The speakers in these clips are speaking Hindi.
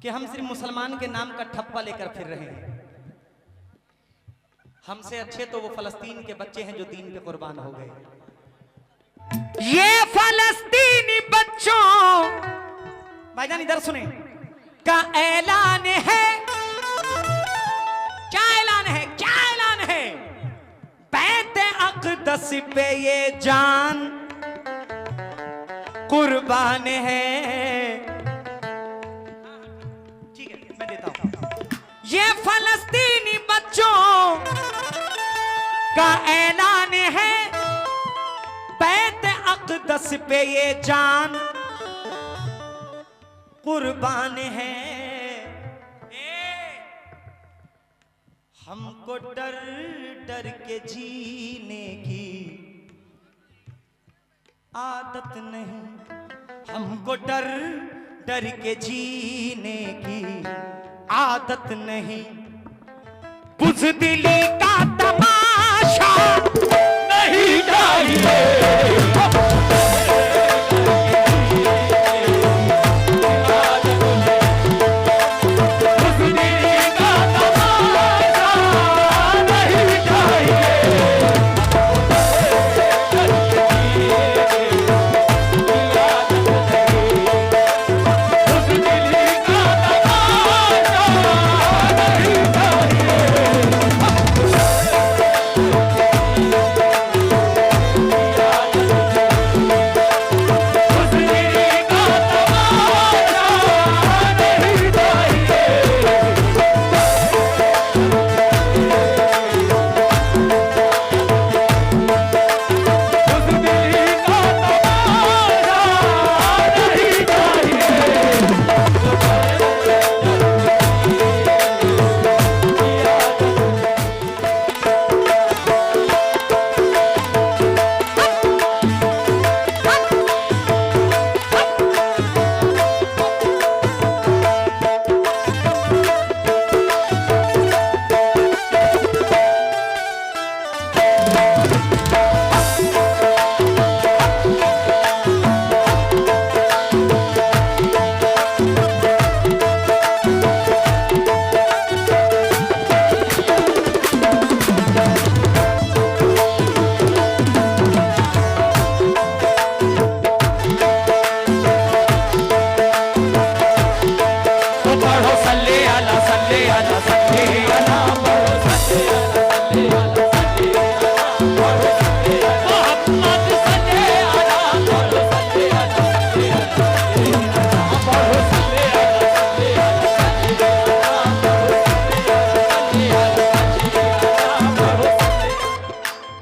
कि हम सिर्फ मुसलमान के नाम का ठप्पा लेकर फिर रहे हैं। हमसे अच्छे तो वो फलस्तीन के बच्चे हैं जो दीन पे कुर्बान हो गए। ये फलस्तीनी बच्चों भाईजान इधर सुने, का ऐलान है। क्या ऐलान है? क्या ऐलान है? बैत अक़दस पे ये जान कुर्बान है। ठीक है मैं देता हूं। ये फलस्तीनी बच्चों का ऐलान है। बैत अक़दस पे ये जान कुर्बान है। हमको डर डर के जीने की आदत नहीं। हमको डर डर के जीने की आदत नहीं। बुज़दिली का तमाशा नहीं चाहिए।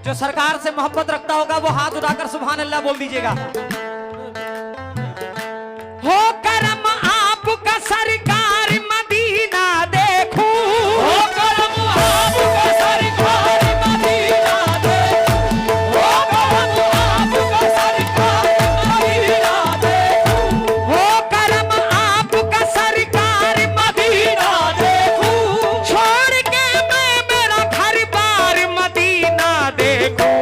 जो सरकार से मोहब्बत रखता होगा वो हाथ उठाकर सुभान अल्लाह बोल दीजिएगा। हो करम आपका सरकार मदीना देखूं। हो करम आपका सरकार मदीना देखूं। हो करम आपका सरकार मदीना देखूं। हो करम आपका सरकार मदीना देखूं। छोड़ के मैं मेरा घर बार मदीना देखूं।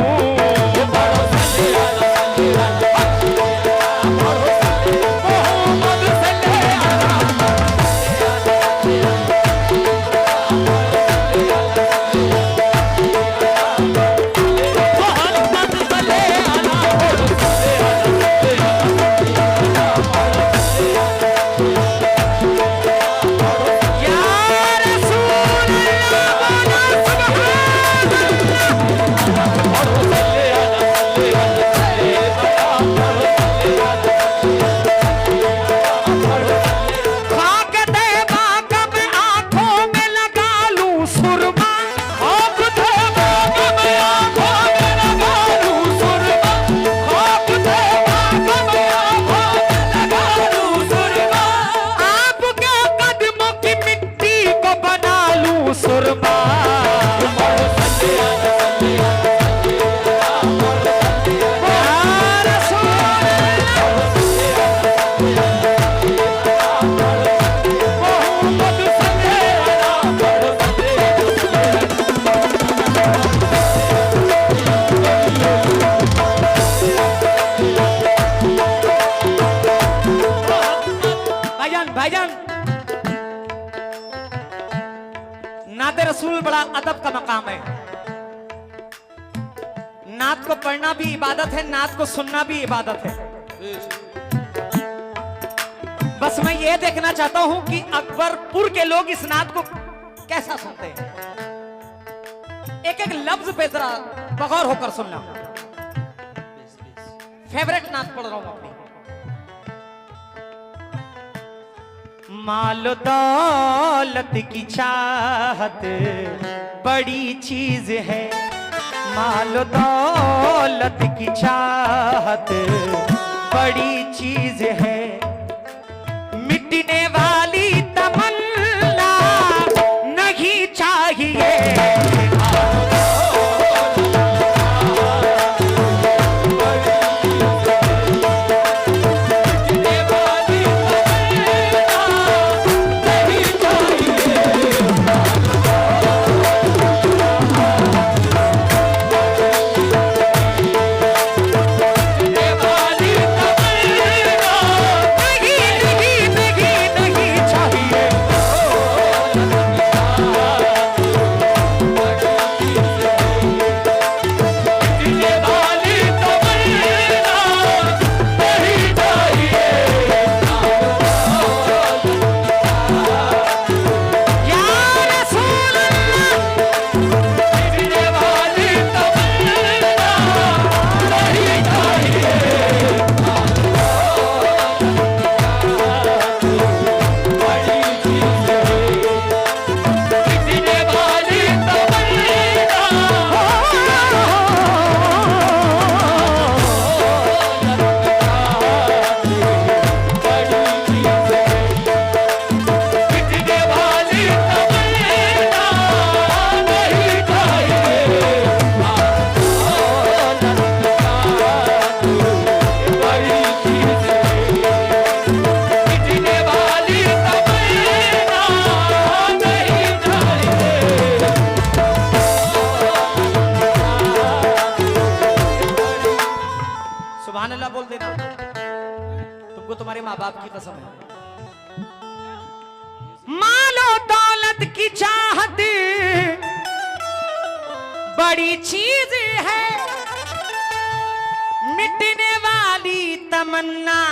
नात रसूल बड़ा अदब का मकाम है। नात को पढ़ना भी इबादत है, नात को सुनना भी इबादत है। बस मैं ये देखना चाहता हूं कि अकबरपुर के लोग इस नात को कैसा सुनते हैं। एक एक लफ्ज पे जरा बगौर होकर सुनना। फेवरेट नात पढ़ रहा हूं अपनी। मालो दौलत की चाहत बड़ी चीज है, मालो दौलत की चाहत बड़ी चीज है, मिटने वाली तमन्ना नहीं चाहिए। सुभान अल्लाह बोल देना, तुमको तुम्हारे माँ बाप की कसम है। मालो दौलत की चाहत बड़ी चीज है, मिटने वाली तमन्ना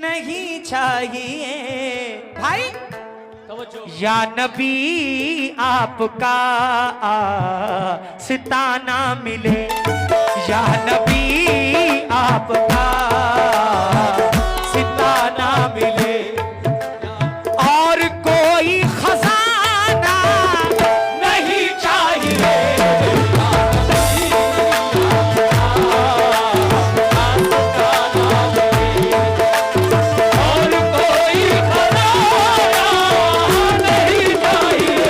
नहीं चाहिए। भाई या नबी आपका सिताना मिले, या नबी आपका सिताना मिले, और कोई खजाना नहीं चाहिए। और कोई खजाना नहीं चाहिए।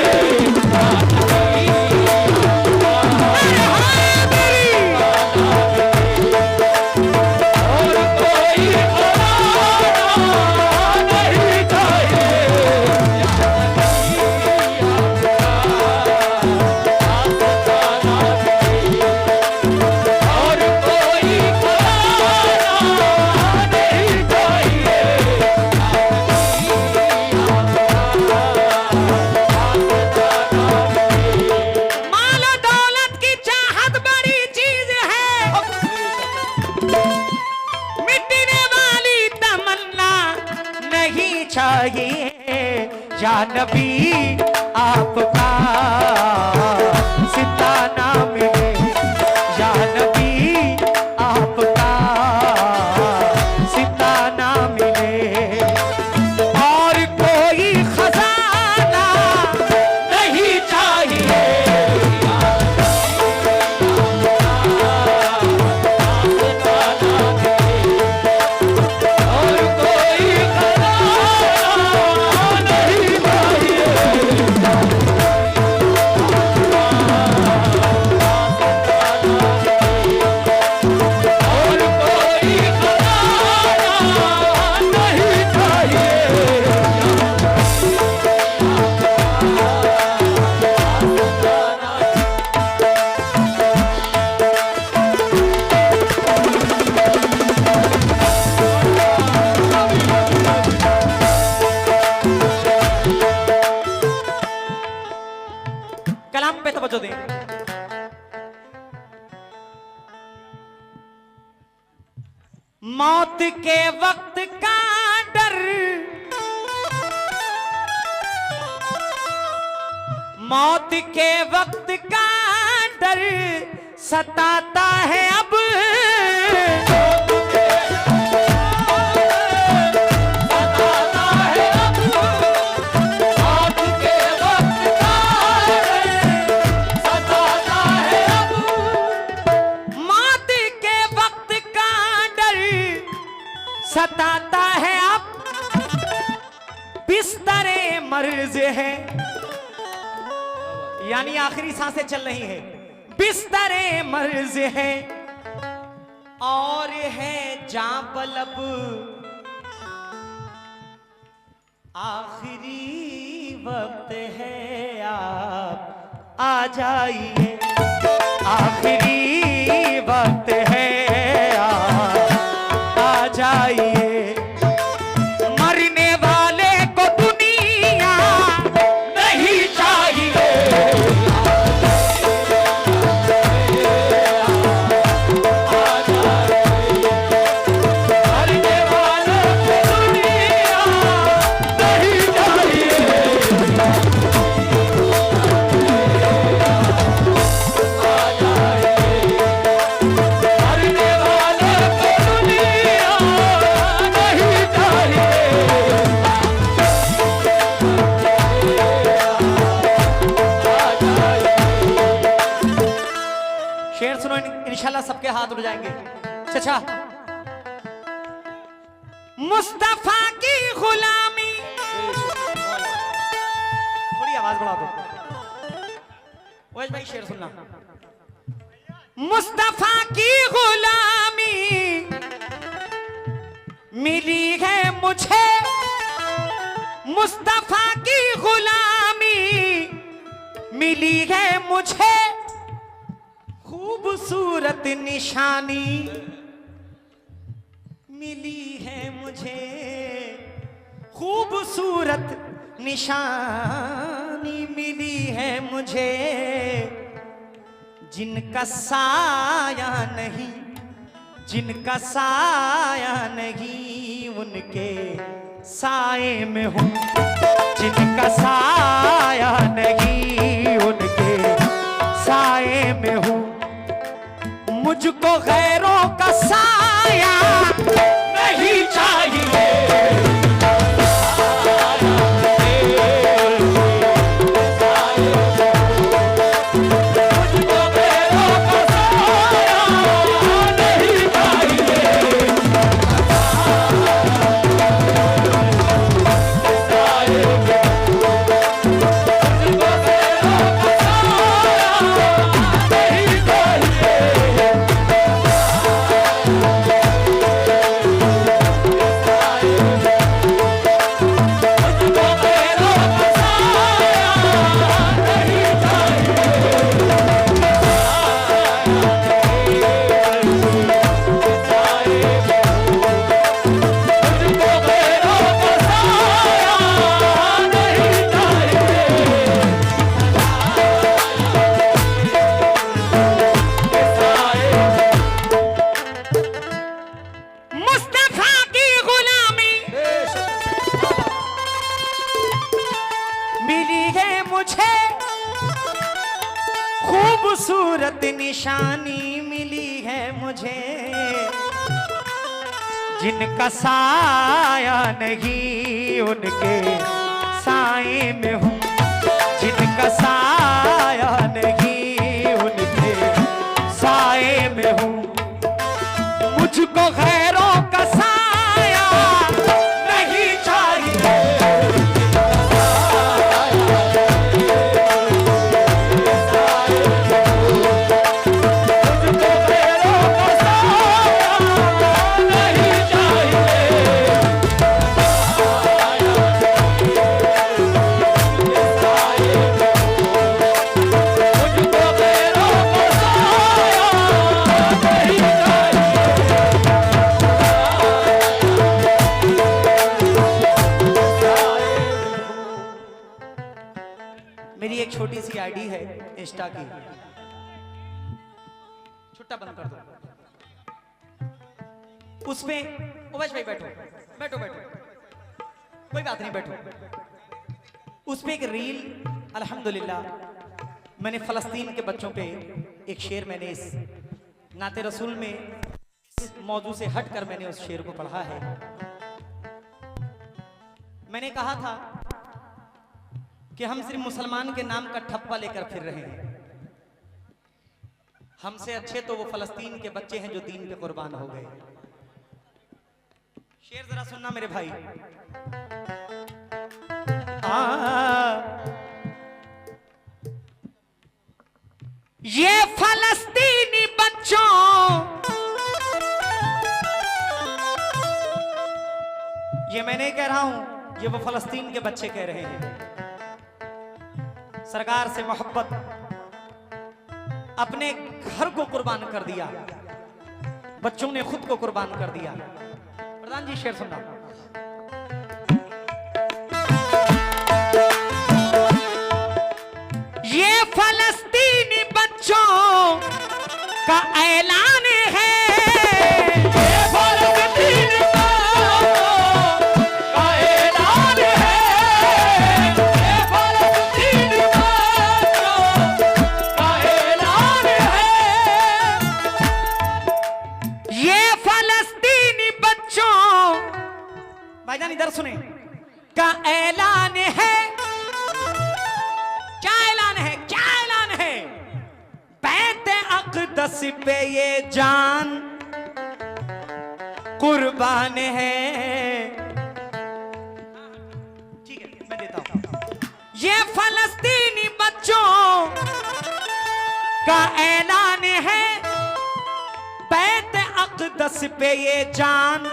चाहिए या नबी आपका सिताना मिले, या नबी आपका सिताना मिले, और कोई खजाना नहीं चाहिए। के वक्त का डर, मौत के वक्त का डर सताता है अब। सताता है अब, बिस्तरे मर्ज है, यानी आखिरी सांसें चल रही है। बिस्तरे मर्ज है और है जां बलब, आखिरी वक्त है आप आ जाइए, आखिरी वक्त है आप आ जाइए। मरने वाले को दुनिया नहीं चाहिए, मरने वाले को दुनिया नहीं चाहिए। शेर सुनो, इंशाल्लाह सबके हाथ उठ जाएंगे। चचा, मुस्तफा की गुलामी, थोड़ी आवाज बढ़ा दो वैश भाई, शेर सुनना। मुस्तफा की गुलामी मिली है मुझे, मुस्तफा की गुलामी मिली है मुझे, खूबसूरत निशानी मिली है मुझे, खूबसूरत निशानी मिली है मुझे। जिनका साया नहीं, जिनका साया नहीं, उनके साए में हूँ, जिनका साया नहीं, उनके साए में हूँ। मुझको गैरों का साया नहीं चाहिए, मुझको गैरों का साया नहीं चाहिए। खूबसूरत निशानी मिली है मुझे, जिनका साया नहीं, उनके साए में हूँ, जिनका साया नहीं, उनके साए में हूँ। मुझको गैरों का साया नहीं चाहिए, मेरी एक छोटी सी आईडी है इंस्टा की, छुट्टा बंद कर दो। उसमें उवैस भाई बैठो बैठो बैठो, कोई बात नहीं बैठो। उसमें एक रील अल्हम्दुलिल्लाह मैंने फलस्तीन के बच्चों पे एक शेर मैंने इस नाते रसूल में इस मौजू से हटकर मैंने उस शेर को पढ़ा है। मैंने कहा था कि हम सिर्फ मुसलमान के नाम का ठप्पा लेकर फिर रहे हैं, हमसे अच्छे तो वो फलस्तीन के बच्चे हैं जो दीन पे कुर्बान हो गए। शेर जरा सुनना मेरे भाई। ये फलस्तीनी बच्चों ये मैं नहीं कह रहा हूं, ये वो फलस्तीन के बच्चे कह रहे हैं। सरकार से मोहब्बत, अपने घर को कुर्बान कर दिया, बच्चों ने खुद को कुर्बान कर दिया। प्रधान जी शेर सुनना। ये फलस्तीनी बच्चों का ऐलान है, ये फलस्तीनी का ऐलान है, ये फलस्तीनी का ऐलान है, ये फलस्तीनी बच्चों, भाईजान इधर सुने, का ऐलान है। क्या ऐलान है, क्या ऐलान है? बैते अक़दस पे ये जान कुर्बान है। ठीक है मैं देता हूं। ये फलस्तीनी बच्चों का ऐलान है, बैते अक़दस पे ये जान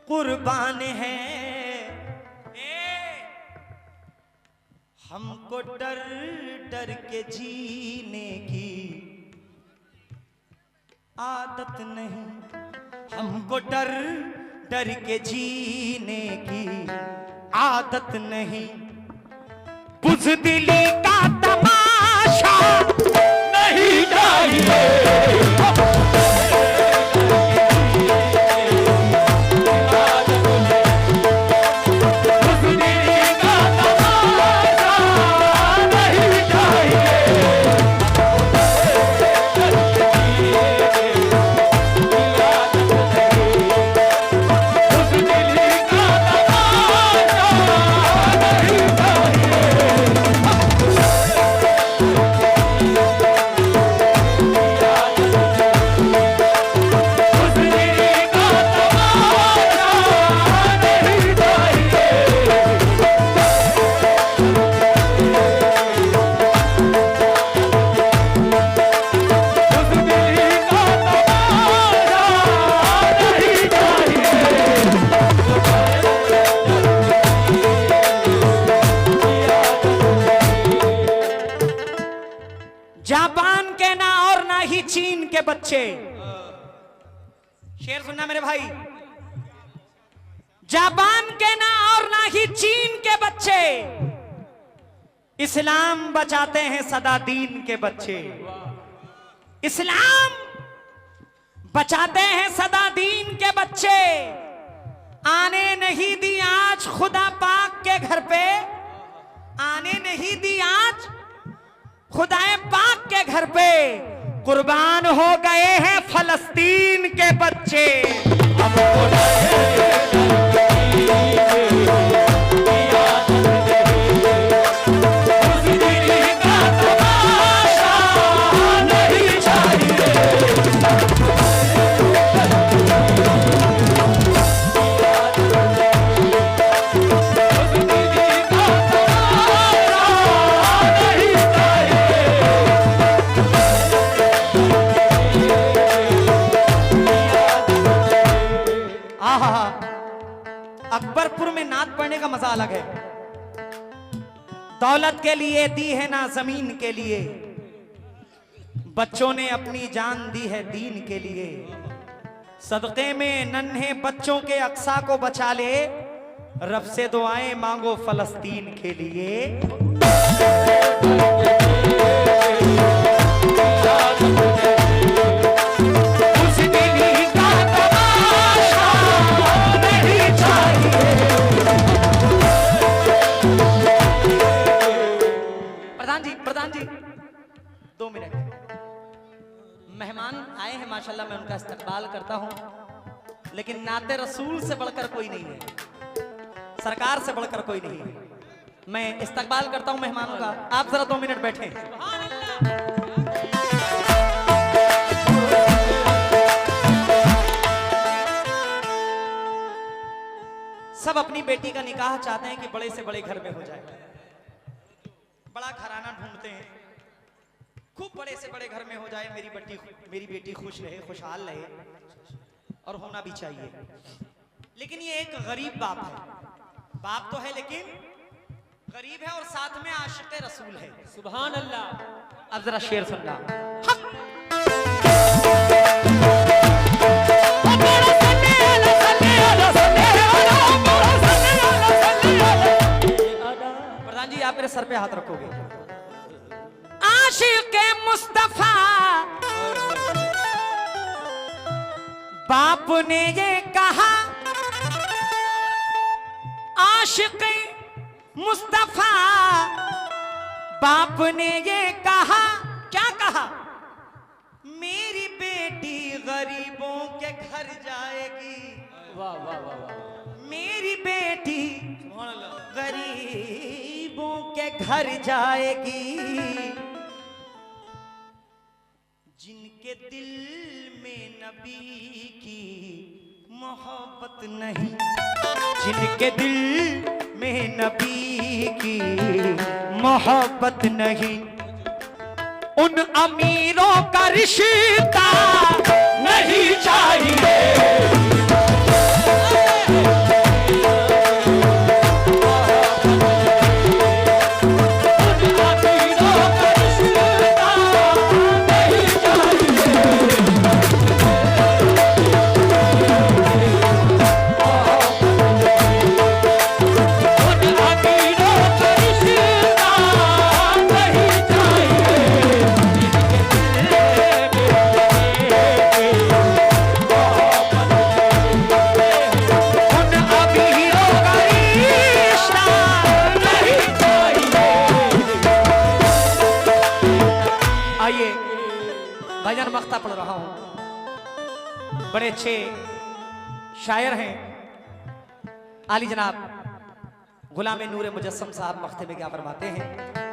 कुर्बान है। हमको डर डर के जीने की आदत नहीं, हमको डर डर के जीने की आदत नहीं, बुज़दिली का तमाशा नहीं चाहिए। जापान के ना और ना ही चीन के बच्चे, शेर सुनना मेरे भाई, जापान के ना और ना ही चीन के बच्चे इस्लाम बचाते हैं सदा दीन के बच्चे, इस्लाम बचाते हैं सदा दीन के बच्चे। आने नहीं दी आज खुदा पाक के घर पे, आने नहीं दी आज खुदाए पाक के घर पे, कुर्बान हो गए हैं फलस्तीन के बच्चे। अकबरपुर में नात पढ़ने का मजा अलग है। दौलत के लिए दी है ना जमीन के लिए, बच्चों ने अपनी जान दी है दीन के लिए। सदक़े में नन्हे बच्चों के अक्सा को बचा ले, रब से दुआएं मांगो फलस्तीन के लिए। उस दिल आए हैं माशाल्लाह, मैं उनका इस्तकबाल करता हूं, लेकिन नाते रसूल से बढ़कर कोई नहीं है, सरकार से बढ़कर कोई नहीं है। मैं इस्तकबाल करता हूं मेहमानों का। आप जरा 2 मिनट बैठे। सब अपनी बेटी का निकाह चाहते हैं कि बड़े से बड़े घर में हो जाए, बड़ा घराना ढूंढते हैं, खूब बड़े से बड़े घर में हो जाए, मेरी बेटी खुश रहे, खुशहाल रहे, और होना भी चाहिए। लेकिन ये एक गरीब बाप है, बाप तो है लेकिन गरीब है, और साथ में आशिक रसूल है। सुभान अल्लाह। अब जरा शेर सुनना। प्रधान जी, आप मेरे सर पे हाथ रखोगे। आशिक मुस्तफा बाप ने ये कहा, आशिक मुस्तफा बाप ने ये कहा, क्या कहा? मेरी बेटी गरीबों के घर जाएगी। वाह वाह वाह वाह। मेरी बेटी गरीबों के घर जाएगी, जिनके दिल में नबी की मोहब्बत नहीं, जिनके दिल में नबी की मोहब्बत नहीं, उन अमीरों का रिश्ता नहीं चाहिए। भाईजान मख्ता पढ़ रहा हूं, बड़े अच्छे शायर हैं आली जनाब गुलाम नूर मुजस्सम साहब मख्ते में क्या फरमाते हैं,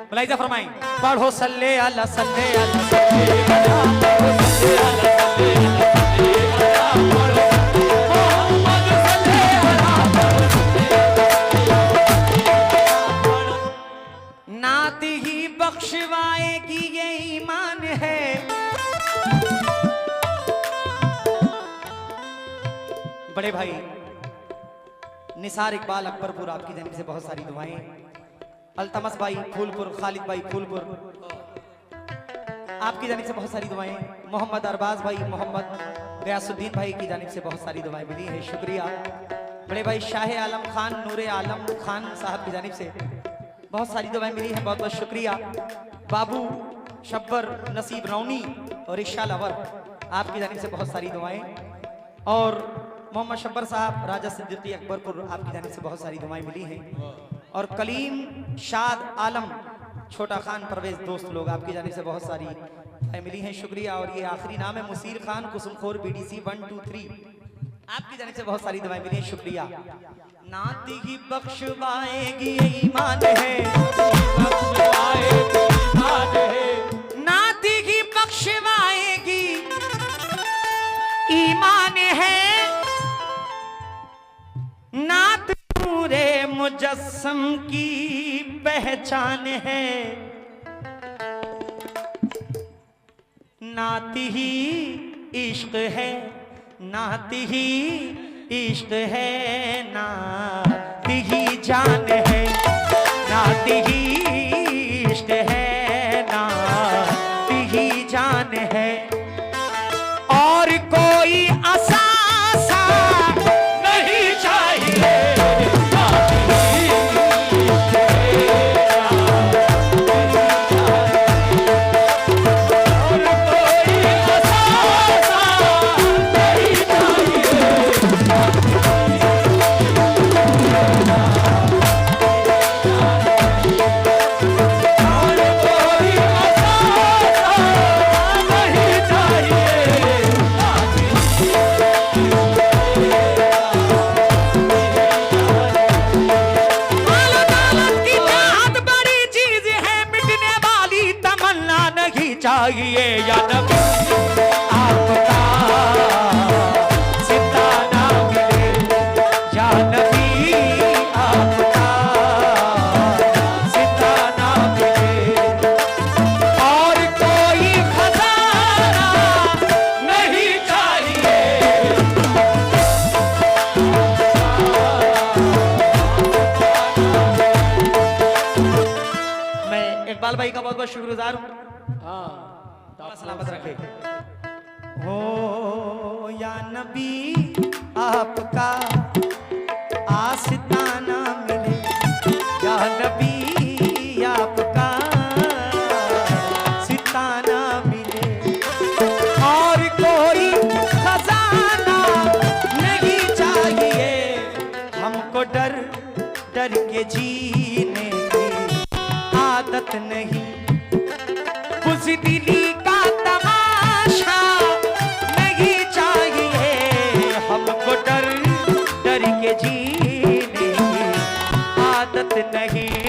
मुलाहिजा फरमाएं। पढ़ो सल्ले अला सल्ले अला सल्ले अला, पढ़ो सल्ले अला सल्ले अला, पढ़ो मोहम्मद सल्ले अला, नात ही बख्शवाएगी ये ईमान है। बड़े भाई निसार इकबाल अकबरपुर, आपकी जानिब से बहुत सारी दुआएं। अल्तमस भाई फूलपुर, खालिद भाई फूलपुर, आपकी जानिब से बहुत सारी दुआएं। मोहम्मद अरबाज भाई, मोहम्मद गयासुद्दीन भाई की जानिब से बहुत सारी दुआएं मिली हैं, शुक्रिया। बड़े भाई शाह आलम खान, नूरे आलम खान साहब की जानिब से बहुत सारी दुआएं मिली हैं, बहुत बहुत शुक्रिया। बाबू शब्बर नसीब रौनी और इशा लवर, आपकी जानिब से बहुत सारी दुआएं। और मोहम्मद शब्बर साहब राजा सिद्दीकी अकबरपुर, आपकी जानिब से बहुत सारी दुआएं मिली हैं। और कलीम शाद आलम छोटा खान परवेज दोस्त लोग, आपकी जानिब से बहुत सारी दुआएं मिली हैं, शुक्रिया। और ये आखिरी नाम है मुसीर खान कुसुमखोर BDC 1 2 3, आपकी जानिब से बहुत सारी दुआएं मिली हैं, शुक्रिया। नाती ही बख्शवाएगी ये ईमान है, नाती ही बख्शवाएगी ईमान है, नात नूरे मुजस्सम की पहचान है, नात ही इश्क है, नात ही इश्क है, नात ही जान है, नात ही इश्क है, नात ही जान है, और कोई असासा नहीं चाहिए। चाहिए या नबी आपका जिंदा ना मिले या नबी आपका जिंदा ना मिले और कोई खजाना नहीं चाहिए। मैं इकबाल भाई का बहुत बहुत शुक्रगुजार हूँ। हाँ सलामत रखे हो या नबी आपका आस्ताना मिले या नबी आपका सिताना मिले और कोई खजाना नहीं चाहिए हमको डर डर के जीने की आदत नहीं बुज़दिली का तमाशा नहीं चाहिए हमको डर डर के जीने की आदत नहीं।